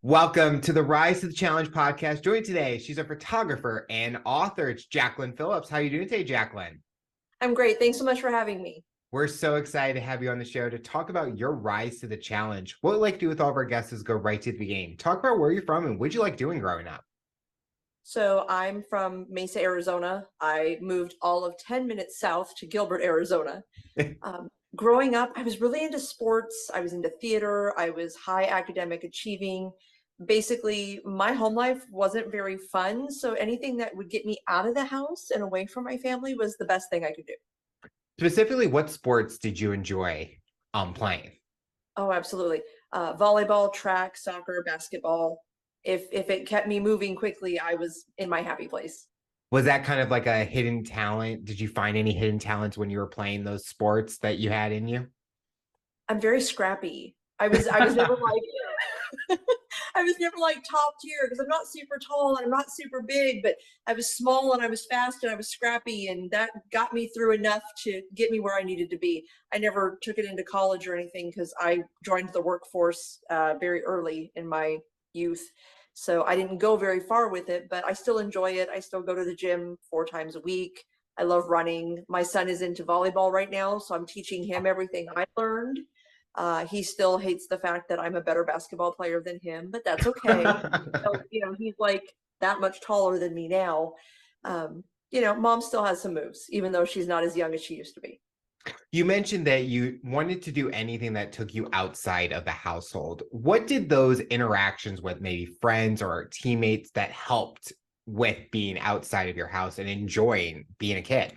Welcome to the Rise to the Challenge podcast. Joined today, she's a photographer and author. It's Jacquelyn Phillips. How are you doing today, Jacquelyn? I'm great. Thanks so much for having me. We're so excited to have you on the show to talk about your rise to the challenge. What we like to do with all of our guests is go right to the beginning. Talk about where you're from and what you like doing growing up. So I'm from Mesa, Arizona. I moved all of 10 minutes south to Gilbert, Arizona. Growing up, I was really into sports. I was into theater. I was high academic achieving. Basically, my home life wasn't very fun. So anything that would get me out of the house and away from my family was the best thing I could do. Specifically, what sports did you enjoy playing? Oh, absolutely. Volleyball, track, soccer, basketball. If it kept me moving quickly, I was in my happy place. Was that kind of like a hidden talent? Did you find any hidden talents when you were playing those sports that you had in you? I'm very scrappy. I was never like I was never like top tier because I'm not super tall and I'm not super big, but I was small and I was fast and I was scrappy, and that got me through enough to get me where I needed to be. I never took it into college or anything because I joined the workforce very early in my youth. So I didn't go very far with it, but I still enjoy it. I still go to the gym 4 times a week. I love running. My son is into volleyball right now, so I'm teaching him everything I learned. He still hates the fact that I'm a better basketball player than him, but that's okay. So, he's like that much taller than me now. Mom still has some moves, even though she's not as young as she used to be. You mentioned that you wanted to do anything that took you outside of the household. What did those interactions with maybe friends or teammates that helped with being outside of your house and enjoying being a kid?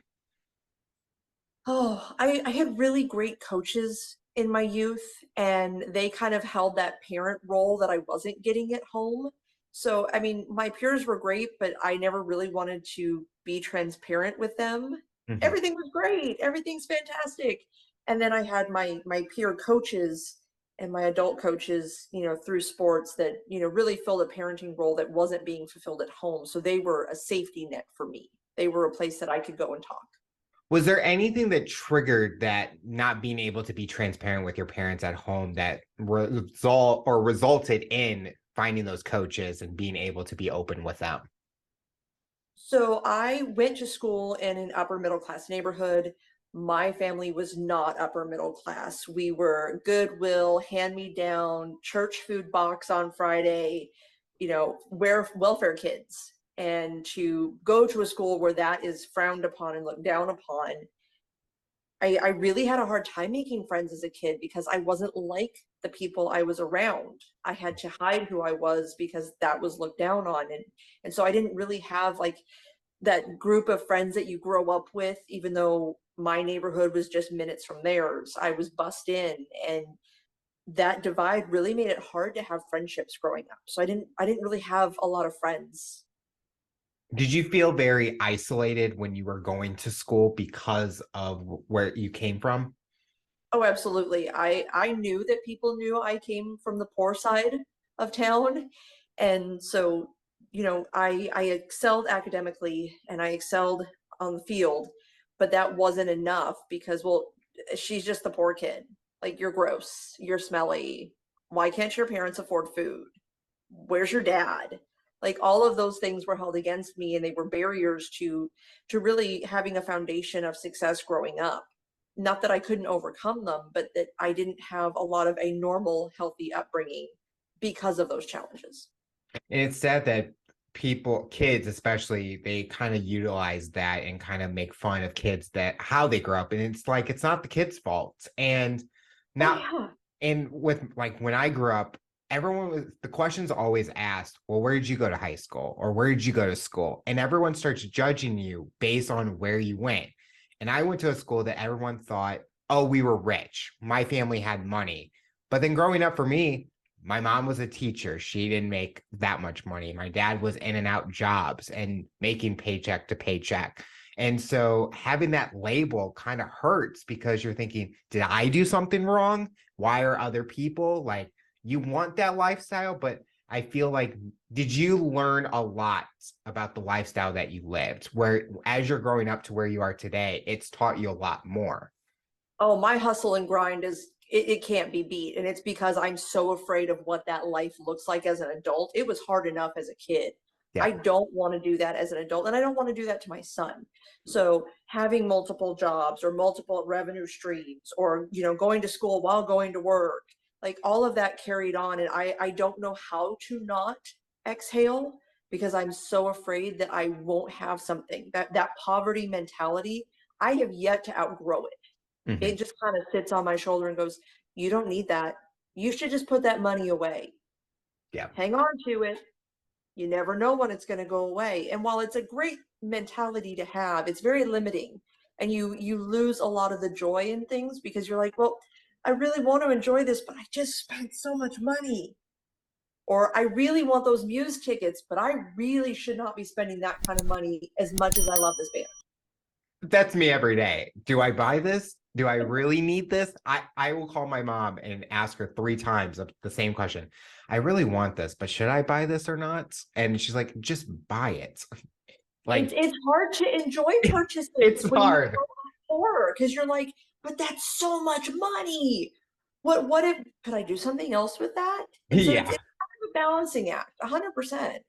Oh, I had really great coaches in my youth, and they kind of held that parent role that I wasn't getting at home. So, I mean, my peers were great, but I never really wanted to be transparent with them. Mhm. Everything was great, everything's fantastic. And then I had my peer coaches and my adult coaches, through sports that, really filled a parenting role that wasn't being fulfilled at home. So they were a safety net for me. They were a place that I could go and talk. Was there anything that triggered that not being able to be transparent with your parents at home that resulted in finding those coaches and being able to be open with them? So I went to school in an upper middle class neighborhood. My family was not upper middle class. We were Goodwill, hand me down, church food box on Friday, welfare kids. And to go to a school where that is frowned upon and looked down upon, I really had a hard time making friends as a kid because I wasn't like the people I was around. I had to hide who I was because that was looked down on. And so I didn't really have like that group of friends that you grow up with, even though my neighborhood was just minutes from theirs. I was bussed in, and that divide really made it hard to have friendships growing up. So I didn't really have a lot of friends. Did you feel very isolated when you were going to school because of where you came from? Oh, absolutely. I knew that people knew I came from the poor side of town. And so, I excelled academically and I excelled on the field, but that wasn't enough because, well, she's just the poor kid. Like, you're gross, you're smelly. Why can't your parents afford food? Where's your dad? Like, all of those things were held against me, and they were barriers to really having a foundation of success growing up. Not that I couldn't overcome them, but that I didn't have a lot of a normal, healthy upbringing because of those challenges. And it's sad that kids especially, they kind of utilize that and kind of make fun of kids that how they grow up. And it's like it's not the kid's fault. And Oh, now yeah. and with like when I grew up, the question's always asked, well, where did you go to high school? Or where did you go to school? And everyone starts judging you based on where you went. And I went to a school that everyone thought, oh, we were rich. My family had money. But then growing up for me, my mom was a teacher. She didn't make that much money. My dad was in and out jobs and making paycheck to paycheck. And so having that label kind of hurts because you're thinking, did I do something wrong? Why are other people like, you want that lifestyle? But I feel like, did you learn a lot about the lifestyle that you lived where as you're growing up to where you are today, it's taught you a lot more? Oh, my hustle and grind it can't be beat. And it's because I'm so afraid of what that life looks like as an adult. It was hard enough as a kid. Yeah. I don't want to do that as an adult, and I don't want to do that to my son. So having multiple jobs or multiple revenue streams, or going to school while going to work, like all of that carried on, and I don't know how to not exhale, because I'm so afraid that I won't have something. That poverty mentality, I have yet to outgrow it. Mhm. It just kind of sits on my shoulder and goes, you don't need that. You should just put that money away. Yeah. Hang on to it. You never know when it's going to go away. And while it's a great mentality to have, it's very limiting. And you lose a lot of the joy in things, because you're like, well, I really want to enjoy this, but I just spent so much money. Or I really want those Muse tickets, but I really should not be spending that kind of money as much as I love this band. That's me every day. Do I buy this? Do I really need this? I will call my mom and ask her 3 times the same question. I really want this, but should I buy this or not? And she's like, just buy it. Like, It's hard to enjoy purchases it's when you hard. don't afford, because you're like, but that's so much money. What if could I do something else with that? And so it's Yeah. kind of a balancing act, 100%.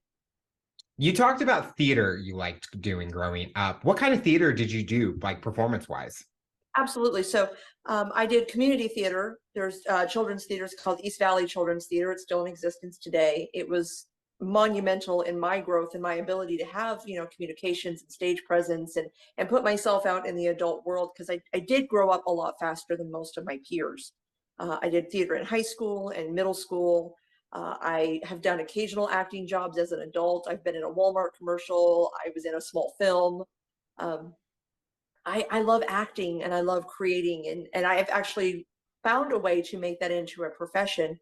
You talked about theater you liked doing growing up. What kind of theater did you do, like performance wise? Absolutely. So I did community theater. There's children's theaters called East Valley Children's Theater. It's still in existence today. It was monumental in my growth and my ability to have, communications and stage presence, and put myself out in the adult world, because I did grow up a lot faster than most of my peers. I did theater in high school and middle school. I have done occasional acting jobs as an adult. I've been in a Walmart commercial. I was in a small film. Um, I love acting, and I love creating, and I've actually found a way to make that into a profession.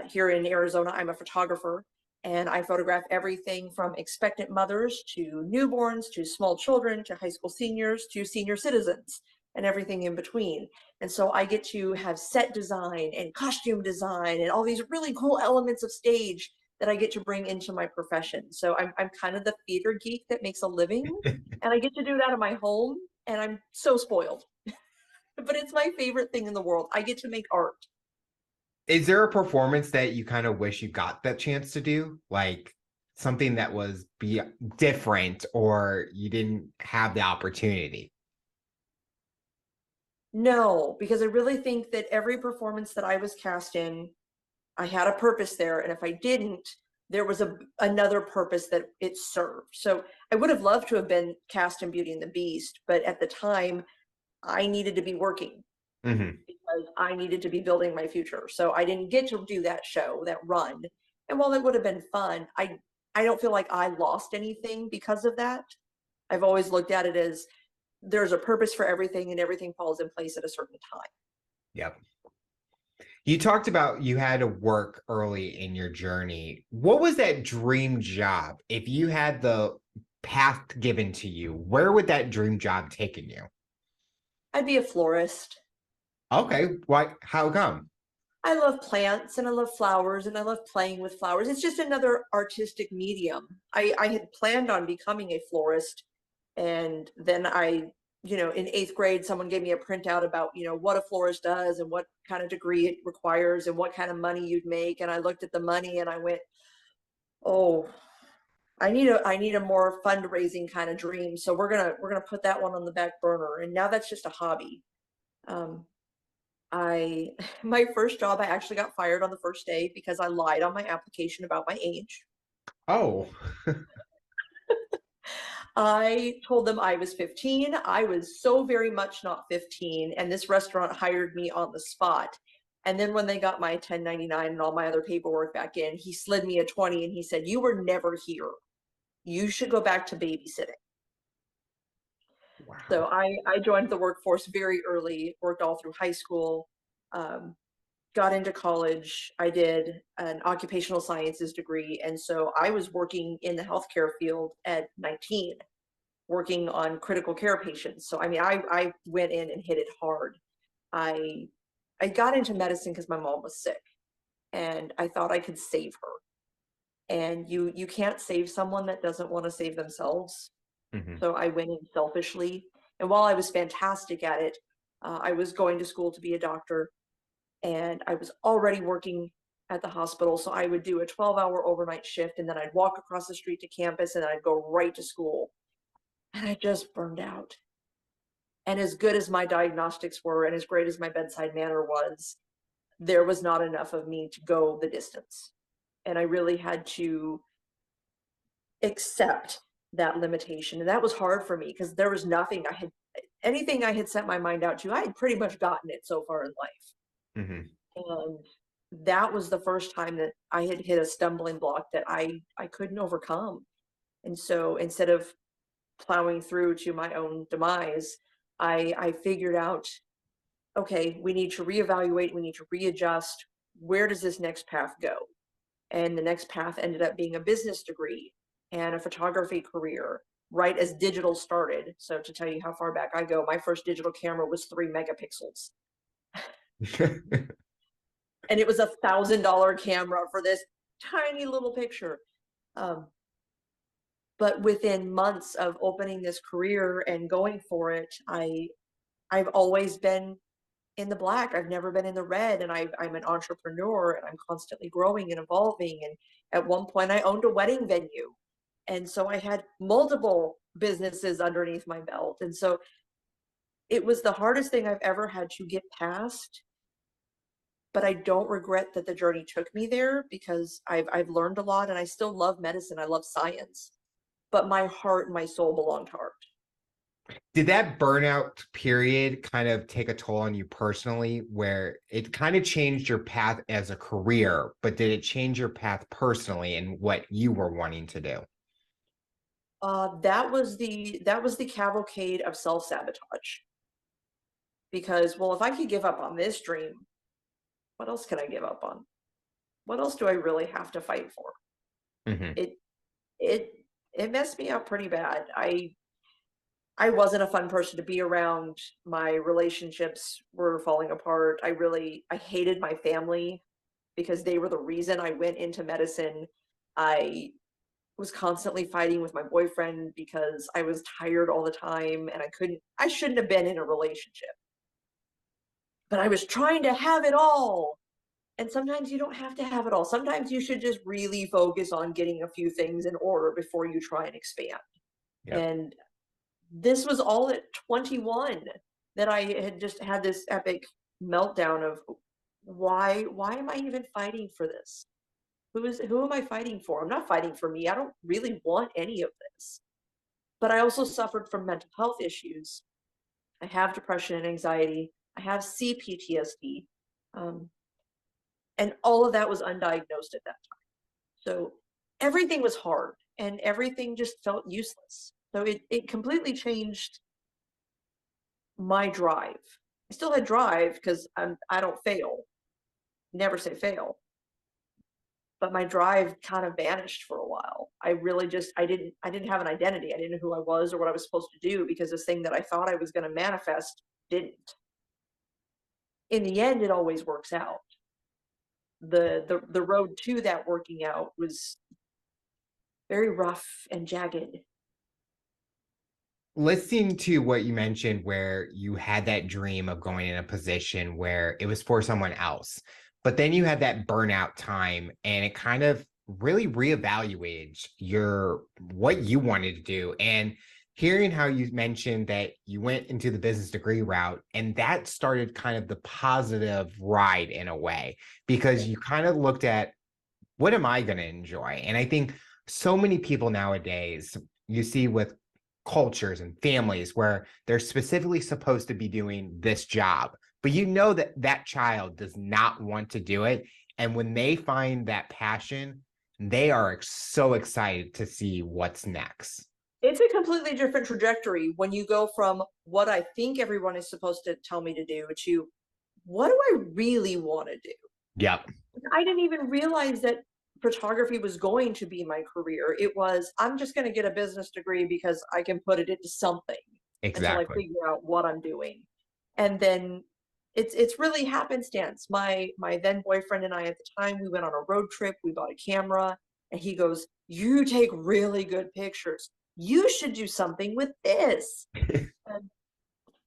Here in Arizona, I'm a photographer, and I photograph everything from expectant mothers to newborns to small children to high school seniors to senior citizens and everything in between. And so I get to have set design and costume design and all these really cool elements of stage that I get to bring into my profession. So I'm kind of the theater geek that makes a living, and I get to do that in my home, and I'm so spoiled. But it's my favorite thing in the world. I get to make art. Is there a performance that you kind of wish you got that chance to do? Like something that was be different or you didn't have the opportunity? No, because I really think that every performance that I was cast in, I had a purpose there, and if I didn't, there was another purpose that it served. So I would have loved to have been cast in Beauty and the Beast, but at the time I needed to be working, Hmm. because I needed to be building my future. So I didn't get to do that show, that run. And while it would have been fun, I don't feel like I lost anything because of that. I've always looked at it as there's a purpose for everything, and everything falls in place at a certain time. Yep. You talked about you had to work early in your journey. What was that dream job? If you had the path given to you, where would that dream job taken you? I'd be a florist. Okay, why? How come? I love plants, and I love flowers, and I love playing with flowers. It's just another artistic medium. I had planned on becoming a florist, and then in eighth grade, someone gave me a printout about, what a florist does and what kind of degree it requires and what kind of money you'd make. And I looked at the money and I went, oh, I need a more fundraising kind of dream. So we're gonna put that one on the back burner. And now that's just a hobby. Um, I my first job, I actually got fired on the first day because I lied on my application about my age. Oh, I told them I was 15. I was so very much not 15, and this restaurant hired me on the spot. And then when they got my 1099 and all my other paperwork back in, he slid me a 20 and he said, "You were never here. You should go back to babysitting." So wow. I joined the workforce very early, worked all through high school, um, got into college. I did an occupational sciences degree. And so I was working in the healthcare field at 19, working on critical care patients. So I mean, I went in and hit it hard. I I got into medicine because my mom was sick, and I thought I could save her. And you can't save someone that doesn't want to save themselves. Mhm. So I went in selfishly. And while I was fantastic at it, I was going to school to be a doctor, and I was already working at the hospital. So I would do a 12-hour overnight shift, and then I'd walk across the street to campus, and then I'd go right to school. And I just burned out. And as good as my diagnostics were, and as great as my bedside manner was, there was not enough of me to go the distance. And I really had to accept that limitation. And that was hard for me because there was anything I had set my mind out to, I had pretty much gotten it so far in life. Hmm. And that was the first time that I had hit a stumbling block that I couldn't overcome. And so instead of plowing through to my own demise, I figured out, okay, we need to reevaluate, we need to readjust. Where does this next path go? And the next path ended up being a business degree and a photography career right as digital started. So to tell you how far back I go, my first digital camera was 3 megapixels. And it was $1,000 camera for this tiny little picture. But within months of opening this career and going for it, I've always been in the black. I've never been in the red, and I'm an entrepreneur, and I'm constantly growing and evolving. And at one point, I owned a wedding venue, and so I had multiple businesses underneath my belt. And so it was the hardest thing I've ever had to get past. But I don't regret that the journey took me there because I've learned a lot, and I still love medicine. I love science, but my heart and my soul belong to art. Did that burnout period kind of take a toll on you personally, where it kind of changed your path as a career, but did it change your path personally and what you were wanting to do? That was the cavalcade of self-sabotage. Because, well, if I could give up on this dream, what else can I give up on? What else do I really have to fight for? Hmm. It it it messed me up pretty bad. I wasn't a fun person to be around. My relationships were falling apart. I hated my family because they were the reason I went into medicine. I was constantly fighting with my boyfriend because I was tired all the time, and I shouldn't have been in a relationship. But I was trying to have it all. And sometimes you don't have to have it all. Sometimes you should just really focus on getting a few things in order before you try and expand. Yep. And this was all at 21 that I had just had this epic meltdown of why am I even fighting for this? Who am I fighting for? I'm not fighting for me. I don't really want any of this. But I also suffered from mental health issues. I have depression and anxiety. I have CPTSD. Um, and all of that was undiagnosed at that time. So everything was hard and everything just felt useless. So it completely changed my drive. I still had drive because I don't fail. Never say fail. But my drive kind of vanished for a while. I really just I didn't have an identity. I didn't know who I was or what I was supposed to do because this thing that I thought I was going to manifest didn't. In the end, it always works out. The road to that working out was very rough and jagged. Listening to what you mentioned, where you had that dream of going in a position where it was for someone else, but then you had that burnout time and it kind of really reevaluated your what you wanted to do. And hearing how you mentioned that you went into the business degree route, and that started kind of the positive ride in a way, because you kind of looked at what am I going to enjoy? And I think so many people nowadays, you see with cultures and families where they're specifically supposed to be doing this job, but you know that that child does not want to do it. And when they find that passion, they are so excited to see what's next. It's a completely different trajectory when you go from what I think everyone is supposed to tell me to do to what do I really want to do? Yep, I didn't even realize that photography was going to be my career. It was, I'm just going to get a business degree because I can put it into something until I exactly. figure out what I'm doing. And then it's really happenstance. My then boyfriend and I at the time, we went on a road trip, we bought a camera, and he goes, "You take really good pictures. You should do something with this." And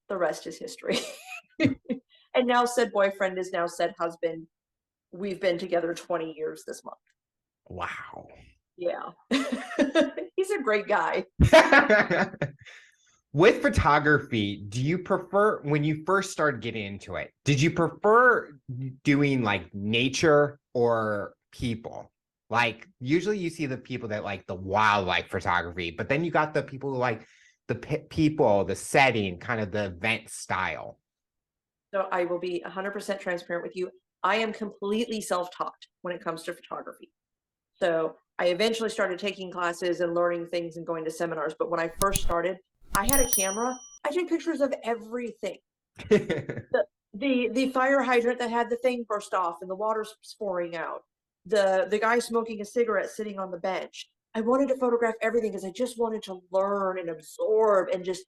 the rest is history. And now said boyfriend is now said husband. We've been together 20 years this month. Wow. Yeah. He's a great guy. With photography, do you prefer, when you first started getting into it, did you prefer doing like nature or people? Like usually you see the people that like the wildlife photography, but then you got the people who like the people, the setting, kind of the event style. So I will be 100% transparent with you. I am completely self-taught when it comes to photography. So I eventually started taking classes and learning things and going to seminars. But when I first started, I had a camera. I took pictures of everything. The fire hydrant that had the thing burst off and the water's pouring out. The guy smoking a cigarette sitting on the bench. I wanted to photograph everything because I just wanted to learn and absorb and just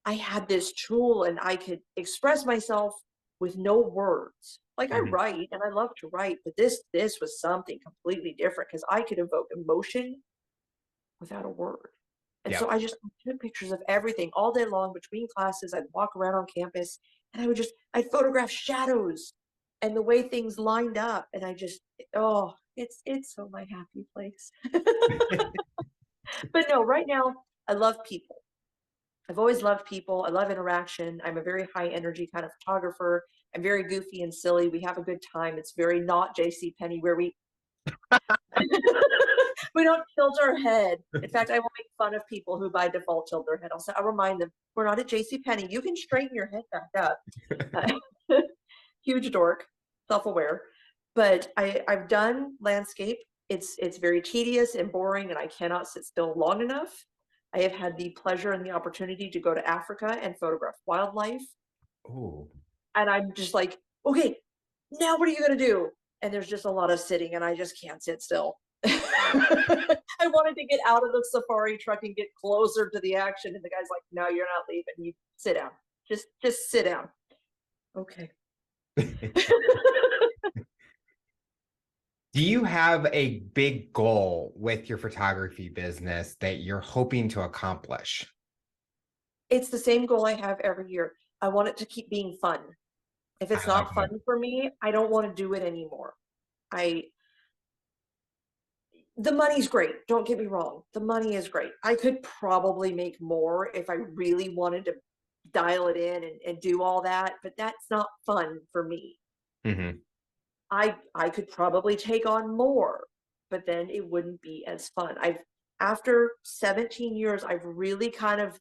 I had this tool and I could express myself with no words. Like I Mhm. write and I love to write, but this was something completely different because I could evoke emotion without a word. And so Yep. I just took pictures of everything all day long between classes. I'd walk around on campus and I'd photograph shadows and the way things lined up. And oh, it's so my happy place. But no, right now I love people. I've always loved people. I love interaction. I'm a very high energy kind of photographer. I'm very goofy and silly. We have a good time. It's very not JC Penney where we we don't tilt our head. In fact, I will make fun of people who by default tilt their head. I'll remind them, we're not at JC Penney. You can straighten your head back up. Huge dork, self-aware. But I've done landscape. It's very tedious and boring, and I cannot sit still long enough. I have had the pleasure and the opportunity to go to Africa and photograph wildlife. Oh. And I'm just like, okay, now what are you going to do? And there's just a lot of sitting, and I just can't sit still. I wanted to get out of the safari truck and get closer to the action. And the guy's like, no, you're not leaving. You sit down. Just sit down. Okay. Do you have a big goal with your photography business that you're hoping to accomplish? It's the same goal I have every year. I want it to keep being fun. If it's I like not fun that. for me, I don't want to do it anymore. I the money's great. Don't get me wrong. The money is great. I could probably make more if I really wanted to dial it in and do all that, but that's not fun for me. Mhm. I could probably take on more, but then it wouldn't be as fun. I've After 17 years, I've really kind of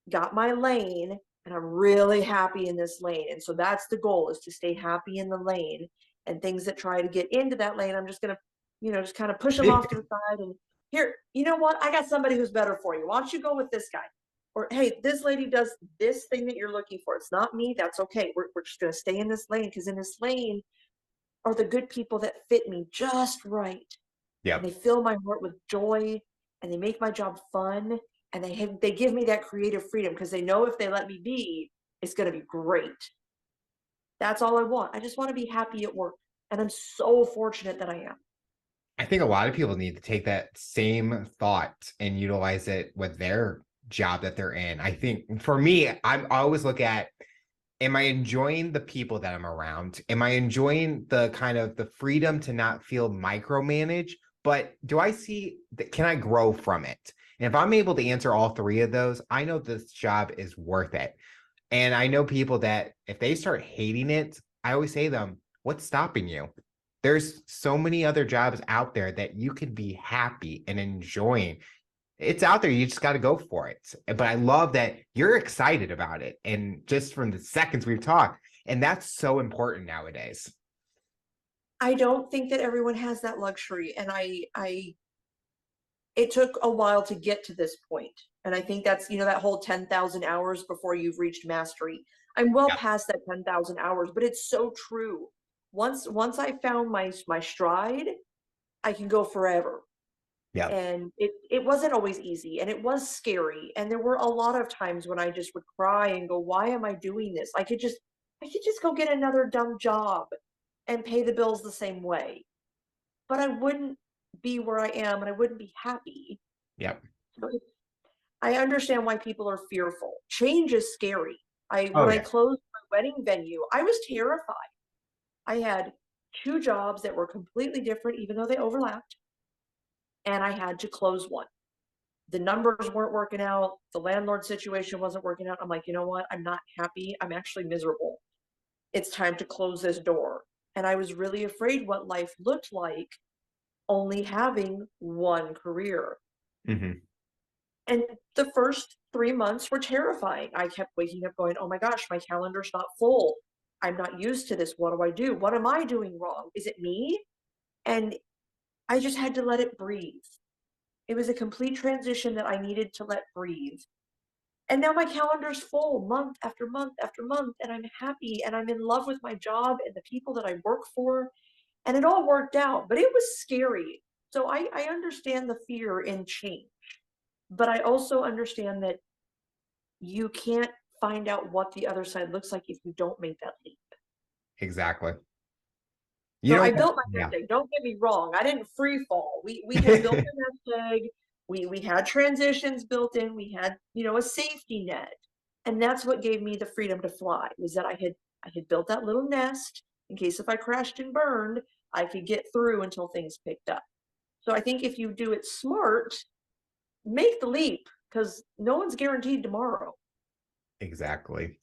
got my lane and I'm really happy in this lane. And so that's the goal is to stay happy in the lane and things that try to get into that lane, I'm just going to, just kind of push them off to the side and here, you know what? I got somebody who's better for you. Why don't you go with this guy? Or, hey, this lady does this thing that you're looking for. It's not me. That's okay. We're just going to stay in this lane because in this lane are the good people that fit me just right and they Yep. fill my heart with joy and they make my job fun and they give me that creative freedom because they know if they let me be, it's going to be great. That's all I want. I just want to be happy at work. And I'm so fortunate that I am. I think a lot of people need to take that same thought and utilize it with their job that they're in. I think for me, I always look at, am I enjoying the people that I'm around? Am I enjoying the kind of the freedom to not feel micromanaged? But do I see that, can I grow from it? And if I'm able to answer all three of those, I know this job is worth it. And I know people that if they start hating it, I always say to them, what's stopping you? There's so many other jobs out there that you could be happy and enjoying. It's out there. You just got to go for it. But I love that you're excited about it. And just from the seconds we've talked, and that's so important nowadays. I don't think that everyone has that luxury. And it took a while to get to this point. And I think that's, that whole 10,000 hours before you've reached mastery. I'm well Yeah. past that 10,000 hours, but it's so true. Once I found my stride, I can go forever. Yeah. And it wasn't always easy and it was scary. And there were a lot of times when I just would cry and go, why am I doing this? I could just go get another dumb job and pay the bills the same way. But I wouldn't be where I am and I wouldn't be happy. Yeah. So I understand why people are fearful. Change is scary. Oh, When I yeah. closed wedding venue. I was terrified. I had two jobs that were completely different, even though they overlapped, and I had to close one. The numbers weren't working out. The landlord situation wasn't working out. I'm like, you know what? I'm not happy. I'm actually miserable. It's time to close this door. And I was really afraid what life looked like only having one career. Mm-hmm. And the first 3 months were terrifying. I kept waking up going, oh my gosh, my calendar's not full. I'm not used to this. What do I do? What am I doing wrong? Is it me? And I just had to let it breathe. It was a complete transition that I needed to let breathe. And now my calendar's full month after month after month, and I'm happy and I'm in love with my job and the people that I work for. And it all worked out, but it was scary. So I understand the fear in change, but I also understand that you can't find out what the other side looks like if you don't make that leap. Exactly. You So know I what? built my Yeah. nest egg. Don't get me wrong. I didn't free fall. We had built a nest egg. We had transitions built in. We had, a safety net. And that's what gave me the freedom to fly, was that I had built that little nest in case if I crashed and burned, I could get through until things picked up. So I think if you do it smart, make the leap, because no one's guaranteed tomorrow. Exactly.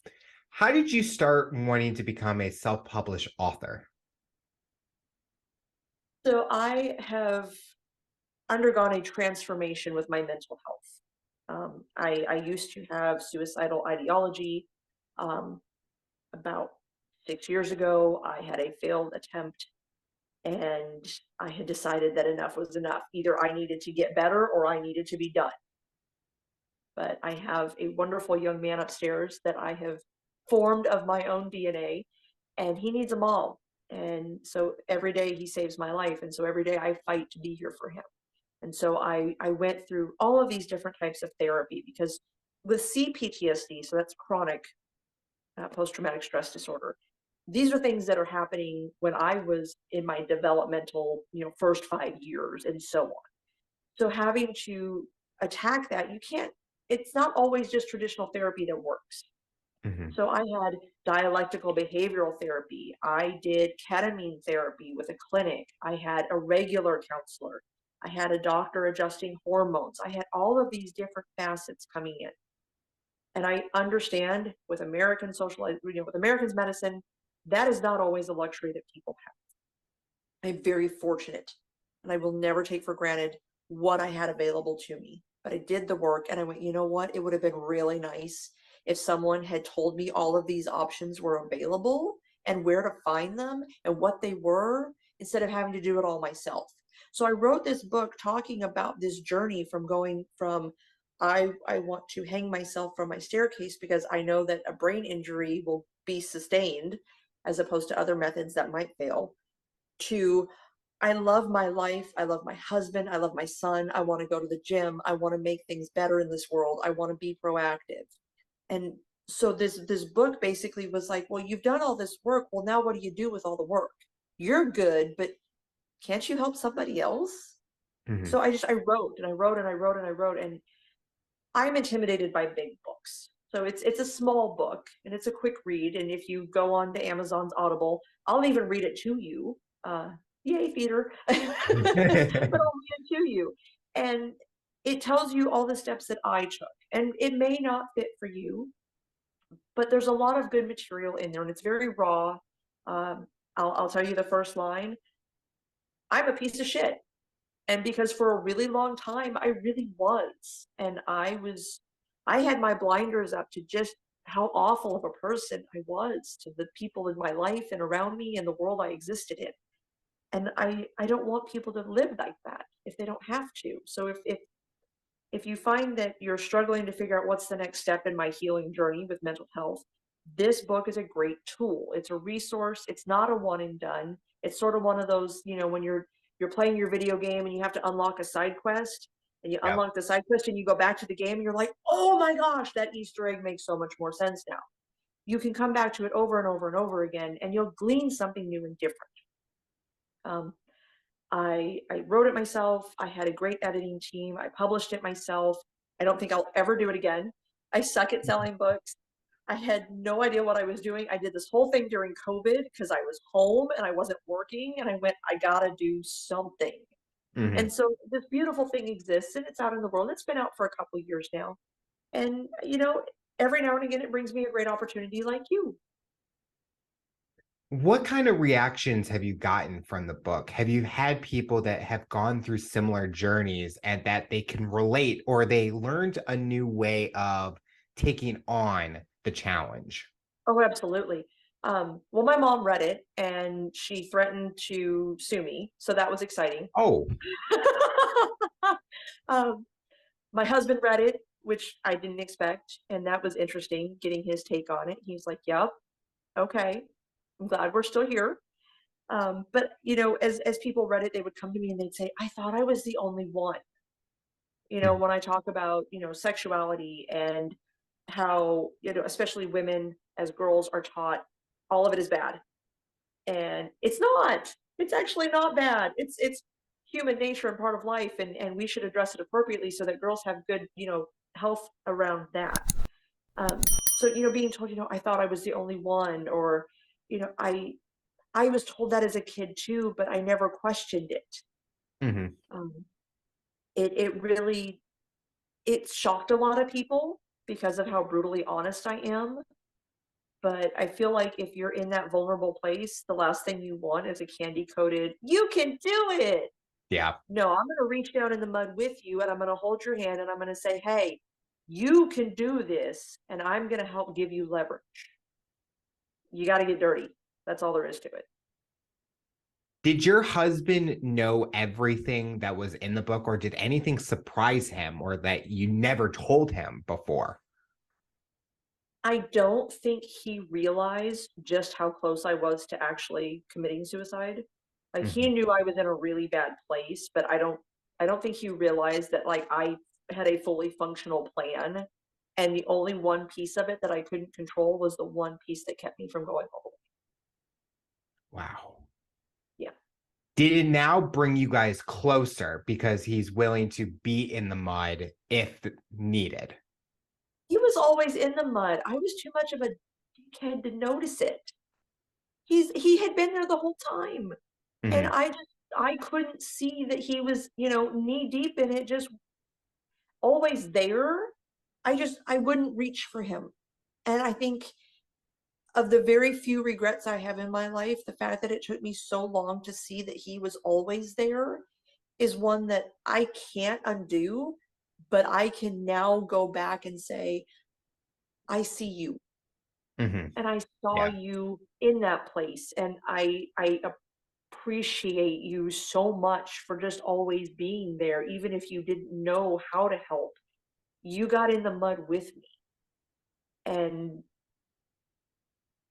How did you start wanting to become a self-published author? So I have undergone a transformation with my mental health. I used to have suicidal ideology. Um, about 6 years ago, I had a failed attempt, and I had decided that enough was enough. Either I needed to get better or I needed to be done. But I have a wonderful young man upstairs that I have formed of my own DNA, and he needs a mom. And so every day he saves my life. And so every day I fight to be here for him. And so I went through all of these different types of therapy, because with CPTSD, so that's chronic post-traumatic stress disorder, these are things that are happening when I was in my developmental, first 5 years and so on. So having to attack that, you can't, it's not always just traditional therapy that works. Mm-hmm. So I had dialectical behavioral therapy. I did ketamine therapy with a clinic. I had a regular counselor. I had a doctor adjusting hormones. I had all of these different facets coming in. And I understand with American with Americans medicine, that is not always a luxury that people have. I'm very fortunate, and I will never take for granted what I had available to me. But I did the work, and I went, you know what? It would have been really nice if someone had told me all of these options were available and where to find them and what they were, instead of having to do it all myself. So I wrote this book talking about this journey from going from I want to hang myself from my staircase because I know that a brain injury will be sustained as opposed to other methods that might fail, to I love my life. I love my husband. I love my son. I want to go to the gym. I want to make things better in this world. I want to be proactive. And so this book basically was like, well, you've done all this work. Well, now what do you do with all the work? You're good, but can't you help somebody else? Mm-hmm. So I wrote and I wrote and I wrote and I wrote, and I'm intimidated by big books. So it's a small book and it's a quick read. And if you go on to Amazon's Audible, I'll even read it to you. Yay, Peter. But I'll read it to you. And it tells you all the steps that I took. And it may not fit for you, but there's a lot of good material in there and it's very raw. I'll tell you the first line. I'm a piece of shit. And because for a really long time, I really was. And I had my blinders up to just how awful of a person I was to the people in my life and around me and the world I existed in. And I don't want people to live like that if they don't have to. So if you find that you're struggling to figure out what's the next step in my healing journey with mental health, this book is a great tool. It's a resource. It's not a one and done. It's sort of one of those, when you're playing your video game and you have to unlock a side quest, and you Yeah. unlock the side quest and you go back to the game and you're like, oh my gosh, that Easter egg makes so much more sense now. You can come back to it over and over and over again, and you'll glean something new and different. Um, I wrote it myself. I had a great editing team. I published it myself. I don't think I'll ever do it again. I suck at selling books. I had no idea what I was doing. I did this whole thing during COVID because I was home and I wasn't working, and I went, I gotta do something. And Mhm. so this beautiful thing exists and it's out in the world. It's been out for a couple of years now. And every now and again it brings me a great opportunity like you. What kind of reactions have you gotten from the book? Have you had people that have gone through similar journeys and that they can relate, or they learned a new way of taking on the challenge? Oh, absolutely. Well, my mom read it and she threatened to sue me, so that was exciting. Oh, um, my husband read it, which I didn't expect, and that was interesting getting his take on it. He's like, "Yep, okay, I'm glad we're still here." But as people read it, they would come to me and they'd say, "I thought I was the only one." mhm, When I talk about sexuality and how especially women as girls are taught all of it is bad, and it's not. It's actually not bad. It's human nature and part of life, and we should address it appropriately so that girls have good health around that. So being told I thought I was the only one, or you know I was told that as a kid too, but I never questioned it. mhm. um, it really it shocked a lot of people because of how brutally honest I am. But I feel like if you're in that vulnerable place, the last thing you want is a candy coated, you can do it. Yeah. No, I'm going to reach down in the mud with you and I'm going to hold your hand and I'm going to say, hey, you can do this. And I'm going to help give you leverage. You got to get dirty. That's all there is to it. Did your husband know everything that was in the book, or did anything surprise him or that you never told him before? I don't think he realized just how close I was to actually committing suicide. Like he Mhm. knew I was in a really bad place, but I don't think he realized that like I had a fully functional plan and the only one piece of it that I couldn't control was the one piece that kept me from going all the way. Wow. Yeah. Did it now bring you guys closer because he's willing to be in the mud if needed? He was always in the mud. I was too much of a dickhead to notice it. He had been there the whole time. And Mhm. I couldn't see that he was, knee deep in it, just always there. I wouldn't reach for him. And I think of the very few regrets I have in my life, the fact that it took me so long to see that he was always there is one that I can't undo, but I can now go back and say, I see you Mhm. and I saw Yeah. you in that place and I appreciate you so much for just always being there even if you didn't know how to help. You got in the mud with me. And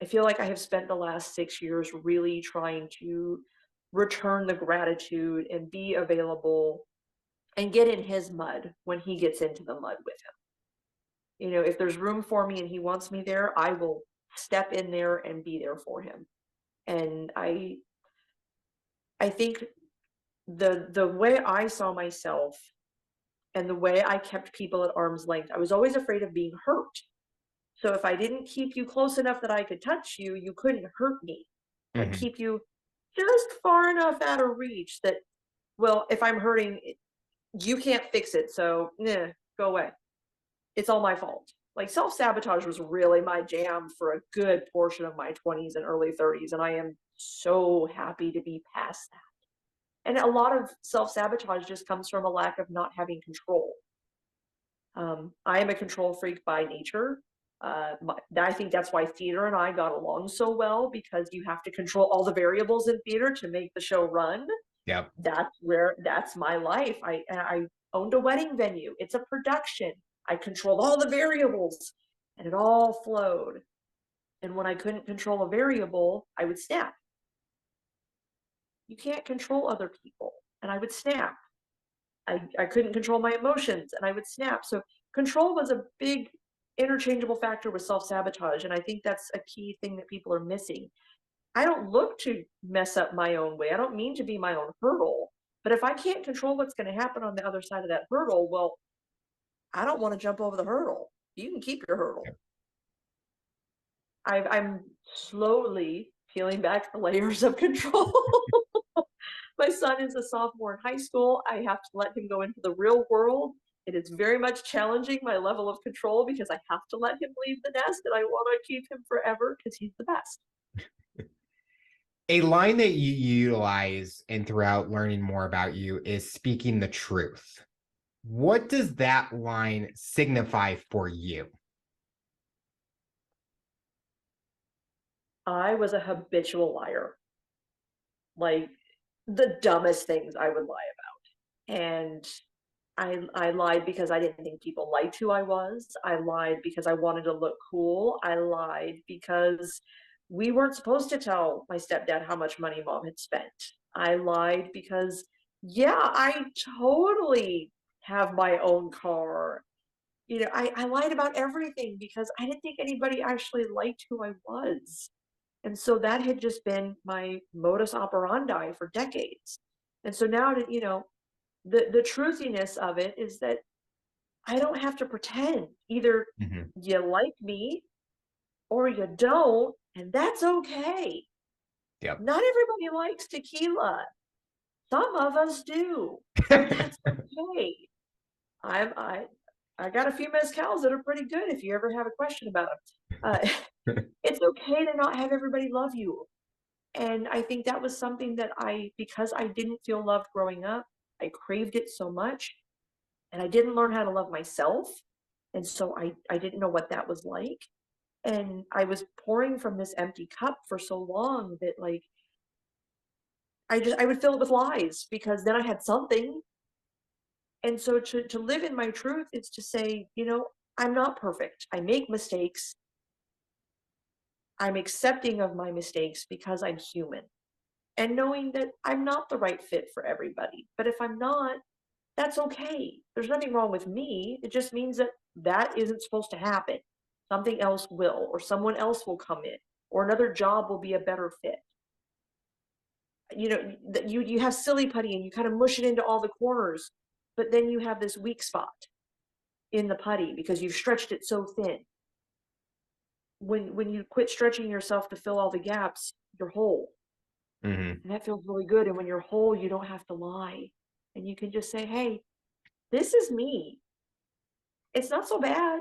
I feel like I have spent the last 6 years really trying to return the gratitude and be available and get in his mud when he gets into the mud with him. If there's room for me and he wants me there, I will step in there and be there for him. And I think the way I saw myself and the way I kept people at arm's length, I was always afraid of being hurt. So if I didn't keep you close enough that I could touch you, you couldn't hurt me. Like Mhm. keep you just far enough out of reach that, well, if I'm hurting, you can't fix it. So, go away. It's all my fault. Like self sabotage was really my jam for a good portion of my 20s and early 30s. And I am so happy to be past that. And a lot of self sabotage just comes from a lack of not having control. I am a control freak by nature. I think that's why theater and I got along so well because you have to control all the variables in theater to make the show run. Yep. That's my life. I owned a wedding venue. It's a production. I controlled all the variables and it all flowed. And when I couldn't control a variable, I would snap. You can't control other people. And I would snap. I couldn't control my emotions and I would snap. So control was a big interchangeable factor with self-sabotage. And I think that's a key thing that people are missing. I don't look to mess up my own way. I don't mean to be my own hurdle. But if I can't control what's going to happen on the other side of that hurdle, well, I don't want to jump over the hurdle. You can keep your hurdle. I'm slowly peeling back the layers of control. My son is a sophomore in high school. I have to let him go into the real world. It is very much challenging my level of control because I have to let him leave the nest and I want to keep him forever because he's the best. A line that you utilize and throughout learning more about you is speaking the truth. What does that line signify for you? I was a habitual liar, like the dumbest things I would lie about. And I lied because I didn't think people liked who I was. I lied because I wanted to look cool. I lied because we weren't supposed to tell my stepdad how much money mom had spent. I lied because, yeah, I totally have my own car. I lied about everything because I didn't think anybody actually liked who I was. And so that had just been my modus operandi for decades. And so now that, the truthiness of it is that I don't have to pretend. Either Mhm. you like me or you don't, and that's okay. Yep. Not everybody likes tequila. Some of us do, and that's okay. I'm I got a few mezcals that are pretty good if you ever have a question about them. It's okay to not have everybody love you. And I think that was something that because I didn't feel loved growing up, I craved it so much and I didn't learn how to love myself. And so I didn't know what that was like. And I was pouring from this empty cup for so long that like I would fill it with lies because then I had something. And so to live in my truth is to say, I'm not perfect. I make mistakes. I'm accepting of my mistakes because I'm human. And knowing that I'm not the right fit for everybody. But if I'm not, that's okay. There's nothing wrong with me. It just means that that isn't supposed to happen. Something else will, or someone else will come in, or another job will be a better fit. You have silly putty and you kind of mush it into all the corners, but then you have this weak spot in the putty because you've stretched it so thin. When you quit stretching yourself to fill all the gaps, you're whole. Mhm. And that feels really good. And when you're whole, you don't have to lie. And you can just say, hey, this is me. It's not so bad.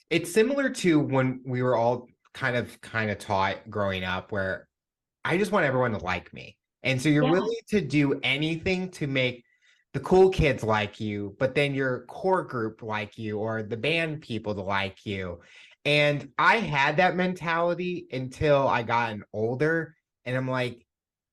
It's similar to when we were all kind of taught growing up where I just want everyone to like me. And so you're Yeah. willing to do anything to make the cool kids like you, but then your core group like you or the band people to like you. And I had that mentality until I gotten older. And I'm like,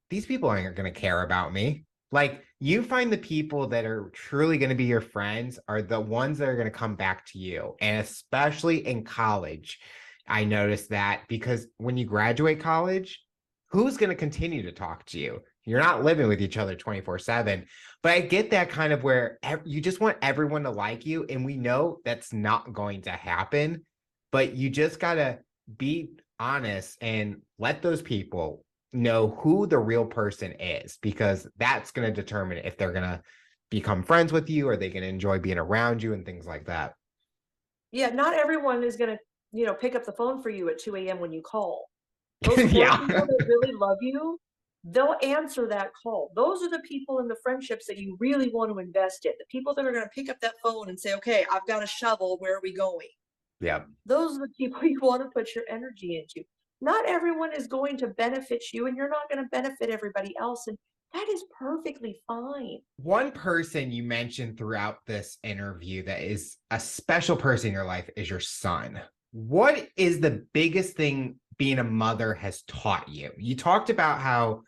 these people aren't going to care about me. Like, you find the people that are truly going to be your friends are the ones that are going to come back to you. And especially in college, I noticed that because when you graduate college, who's going to continue to talk to you? You're not living with each other 24/7. But I get that kind of where you just want everyone to like you. And we know that's not going to happen. But you just got to be honest and let those people know who the real person is, because that's going to determine if they're going to become friends with you or they can enjoy being around you and things like that. Yeah. Not everyone is going to, pick up the phone for you at 2 a.m. when you call. Those core people Yeah. that really love you, they'll answer that call. Those are the people in the friendships that you really want to invest in. The people that are going to pick up that phone and say, okay, I've got a shovel. Where are we going? Yeah. Those are the people you want to put your energy into. Not everyone is going to benefit you, and you're not going to benefit everybody else. And that is perfectly fine. One person you mentioned throughout this interview that is a special person in your life is your son. What is the biggest thing being a mother has taught you? You talked about how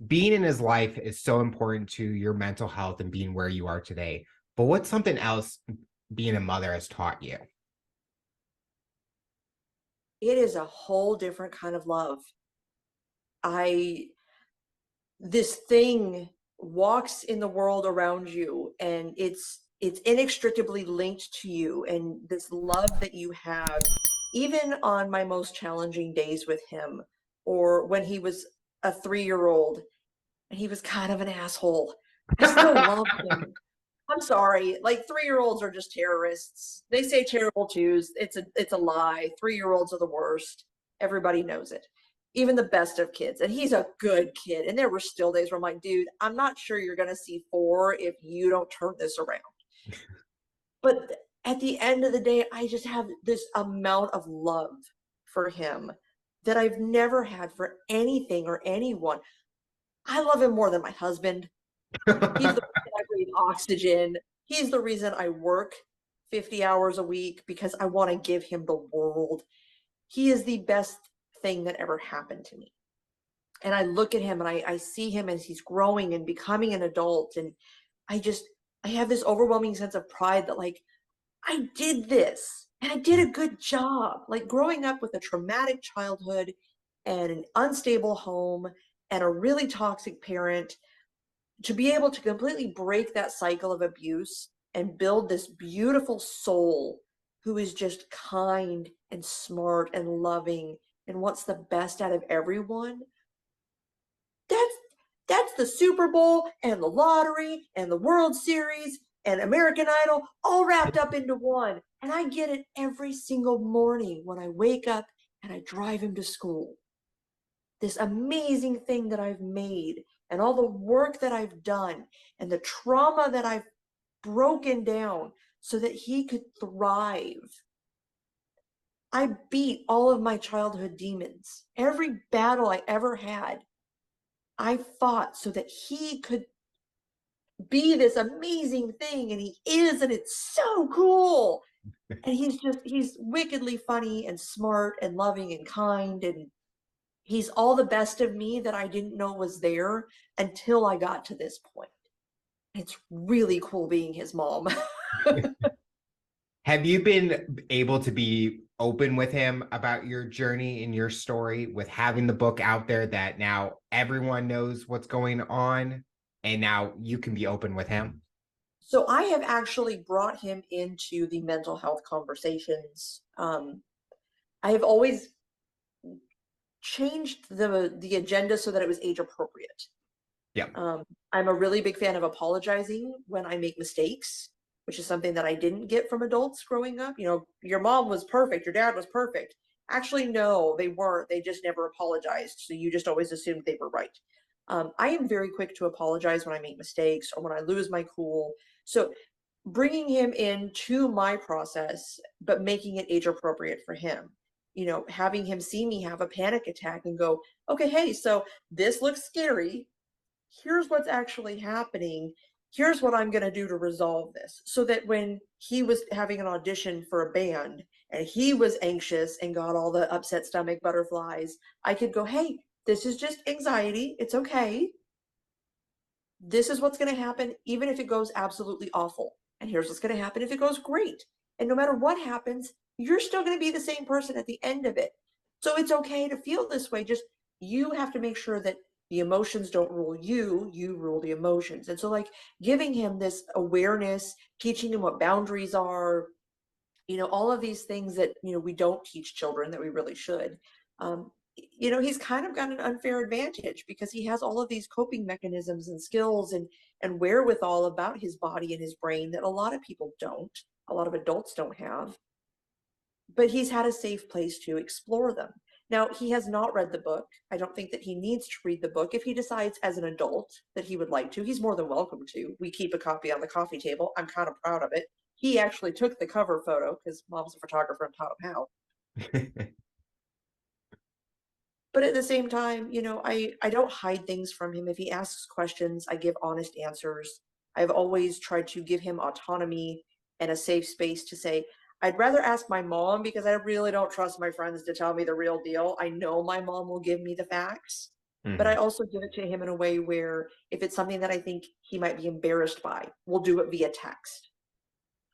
being in his life is so important to your mental health and being where you are today. But what's something else being a mother has taught you? It is a whole different kind of love. I This thing walks in the world around you and it's inextricably linked to you, and this love that you have even on my most challenging days with him, or when he was a 3-year-old and he was kind of an asshole, I still loved him. I'm sorry. Like 3-year-olds are just terrorists. They say terrible twos. It's a lie. 3-year-olds are the worst. Everybody knows it. Even the best of kids. And he's a good kid. And there were still days where I'm like, dude, I'm not sure you're gonna see 4 if you don't turn this around. But at the end of the day, I just have this amount of love for him that I've never had for anything or anyone. I love him more than my husband. He's the reason I breathe oxygen. He's the reason I work 50 hours a week because I want to give him the world. He is the best thing that ever happened to me. And I look at him and I see him as he's growing and becoming an adult. And I have this overwhelming sense of pride that, like, I did this and I did a good job. Like, growing up with a traumatic childhood and an unstable home and a really toxic parent, to be able to completely break that cycle of abuse and build this beautiful soul who is just kind and smart and loving and wants the best out of everyone. That's that's the Super Bowl and the lottery and the World Series and American Idol all wrapped up into one. And I get it every single morning when I wake up and I drive him to school. This amazing thing that I've made and all the work that I've done and the trauma that I've broken down so that he could thrive. I beat all of my childhood demons. Every battle I ever had, I fought so that he could be this amazing thing, and he is, and it's so cool. And he's wickedly funny and smart and loving and kind, and he's all the best of me that I didn't know was there until I got to this point. It's really cool being his mom. Have you been able to be open with him about your journey and your story with having the book out there that now everyone knows what's going on and now you can be open with him? So I have actually brought him into the mental health conversations. I have always changed the agenda so that it was age appropriate. Yeah. I'm a really big fan of apologizing when I make mistakes, which is something that I didn't get from adults growing up. You know, your mom was perfect, your dad was perfect. Actually, no, they weren't. They just never apologized. So you just always assumed they were right. I am very quick to apologize when I make mistakes or when I lose my cool. So bringing him into my process, but making it age appropriate for him. You know, having him see me have a panic attack and go, okay, hey, so this looks scary. Here's what's actually happening. Here's what I'm going to do to resolve this. So that when he was having an audition for a band and he was anxious and got all the upset stomach butterflies, I could go, hey, this is just anxiety. It's okay. This is what's going to happen, even if it goes absolutely awful. And here's what's going to happen if it goes great. And no matter what happens, you're still going to be the same person at the end of it. So it's okay to feel this way. Just you have to make sure that the emotions don't rule you, you rule the emotions. And so, like, giving him this awareness, teaching him what boundaries are, you know, all of these things that, you know, we don't teach children that we really should. You know, he's kind of got an unfair advantage because he has all of these coping mechanisms and skills and wherewithal about his body and his brain that a lot of people don't, a lot of adults don't have. But he's had a safe place to explore them. Now, he has not read the book. I don't think that he needs to read the book. If he decides as an adult that he would like to, he's more than welcome to. We keep a copy on the coffee table. I'm kind of proud of it. He actually took the cover photo because mom's a photographer and taught him how. But at the same time, you know, I don't hide things from him. If he asks questions, I give honest answers. I've always tried to give him autonomy and a safe space to say, I'd rather ask my mom because I really don't trust my friends to tell me the real deal. I know my mom will give me the facts, but I Mhm. also give it to him in a way where if it's something that I think he might be embarrassed by, we'll do it via text.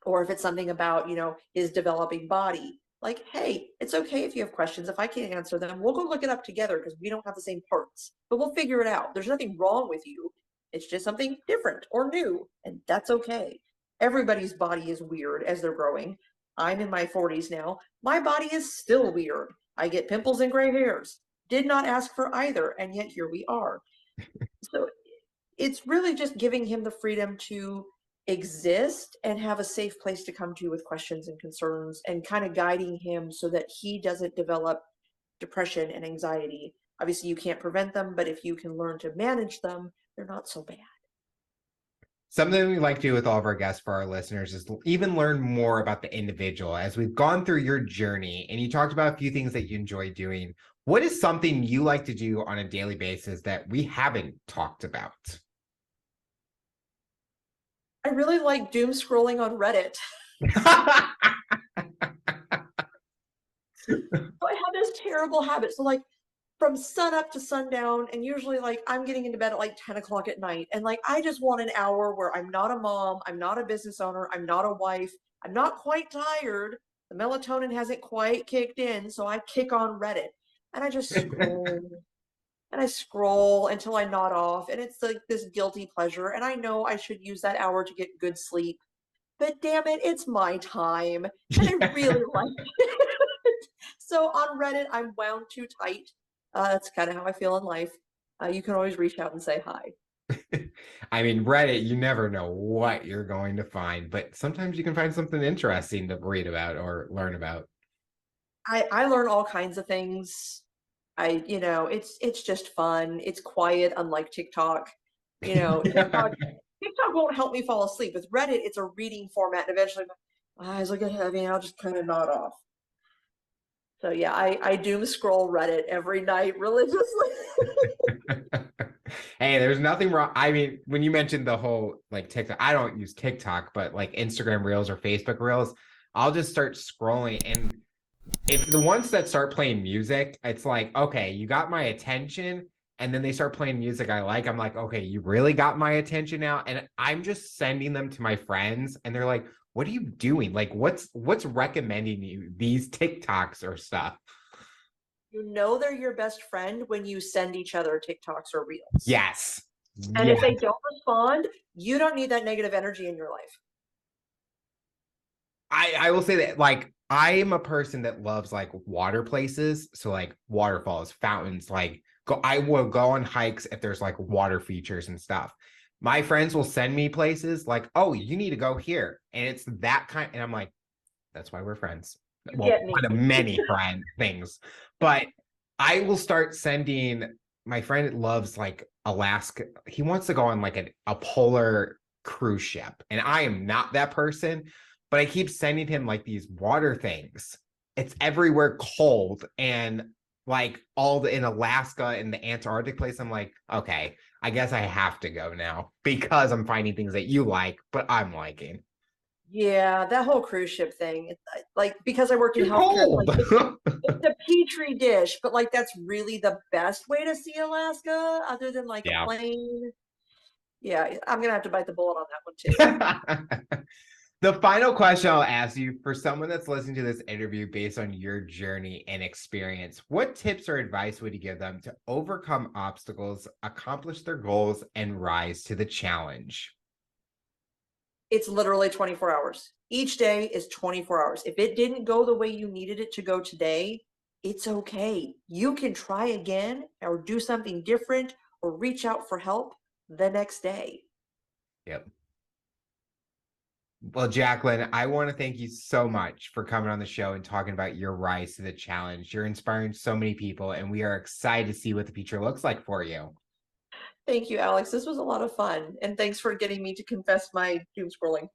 Or if it's something about, you know, his developing body, like, hey, it's okay if you have questions. If I can't answer them, we'll go look it up together because we don't have the same parts, but we'll figure it out. There's nothing wrong with you. It's just something different or new, and that's okay. Everybody's body is weird as they're growing. I'm in my 40s now. My body is still weird. I get pimples and gray hairs. Did not ask for either, and yet here we are. So it's really just giving him the freedom to exist and have a safe place to come to with questions and concerns, and kind of guiding him so that he doesn't develop depression and anxiety. Obviously, you can't prevent them, but if you can learn to manage them, they're not so bad. Something we like to do with all of our guests for our listeners is even learn more about the individual. As we've gone through your journey and you talked about a few things that you enjoy doing, what is something you like to do on a daily basis that we haven't talked about? I really like doom scrolling on Reddit. So I have this terrible habit. So like from sun up to sundown, and usually like I'm getting into bed at like 10 o'clock at night. And like I just want an hour where I'm not a mom, I'm not a business owner, I'm not a wife, I'm not quite tired. The melatonin hasn't quite kicked in. So I kick on Reddit and I just scroll and I scroll until I nod off. And it's like this guilty pleasure. And I know I should use that hour to get good sleep. But damn it, it's my time. And I really like it. So on Reddit, I'm wound too tight. That's kind of how I feel in life. You can always reach out and say hi. I mean, Reddit, you never know what you're going to find, but sometimes you can find something interesting to read about or learn about. I learn all kinds of things. It's just fun. It's quiet, unlike TikTok. TikTok won't help me fall asleep. With Reddit, it's a reading format, and eventually my eyes will get heavy, and I'll just kind of nod off. So yeah, I doom scroll Reddit every night religiously. Hey, there's nothing wrong. I mean, when you mentioned the whole like TikTok, I don't use TikTok, but like Instagram Reels or Facebook Reels, I'll just start scrolling. And if the ones that start playing music, it's like, okay, you got my attention. And then they start playing music I like. I'm like, okay, you really got my attention now. And I'm just sending them to my friends, and they're like, what are you doing? Like, what's recommending you these TikToks or stuff? You know they're your best friend when you send each other TikToks or Reels. Yes. And Yeah. if they don't respond, you don't need that negative energy in your life. I will say that like I am a person that loves like water places. So like waterfalls, fountains, like I will go on hikes if there's like water features and stuff. My friends will send me places like, oh, you need to go here. And it's that kind, and I'm like, that's why we're friends. You Well, get me. one of many friend things. But I will start sending my friend loves like Alaska. He wants to go on like a polar cruise ship. And I am not that person, but I keep sending him like these water things. It's everywhere cold and like all the in Alaska and the Antarctic place. I'm like, okay, I guess I have to go now because I'm finding things that you like, but I'm liking. Yeah, that whole cruise ship thing. Like because I worked in You're healthcare, it's cold. like it's a petri dish, but like that's really the best way to see Alaska, other than like a Yeah. plane. Yeah, I'm gonna have to bite the bullet on that one too. The final question I'll ask you for someone that's listening to this interview based on your journey and experience, what tips or advice would you give them to overcome obstacles, accomplish their goals, and rise to the challenge? It's literally 24 hours. Each day is 24 hours. If it didn't go the way you needed it to go today, it's okay. You can try again or do something different or reach out for help the next day. Yep. Well, Jacquelyn, I want to thank you so much for coming on the show and talking about your rise to the challenge. You're inspiring so many people, and we are excited to see what the future looks like for you. Thank you, Alex. This was a lot of fun. And thanks for getting me to confess my doom scrolling.